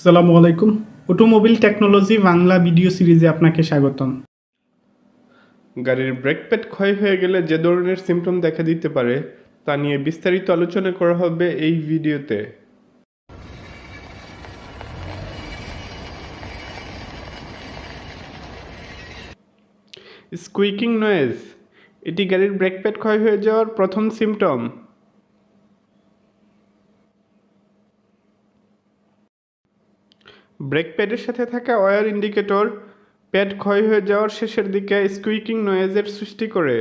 আসসালামু আলাইকুম। Automobile technology Bangla video সিরিজে আপনাকে স্বাগতম। গাড়ির ব্রেক প্যাড ক্ষয় হয়ে গেলে যে ধরনের সিমটম দেখা দিতে পারে তা নিয়ে বিস্তারিত আলোচনা করা হবে এই ভিডিওতে। স্কুইকিং নয়েজ, এটি গাড়ির ব্রেক প্যাড ক্ষয় হয়ে যাওয়ার প্রথম সিমটম। ব্রেক প্যাডের সাথে থাকা ওয়্যার ইন্ডিকেটর প্যাড ক্ষয় হয়ে যাওয়ার শেষের দিকে স্কুইকিং নয়েজের সৃষ্টি করে।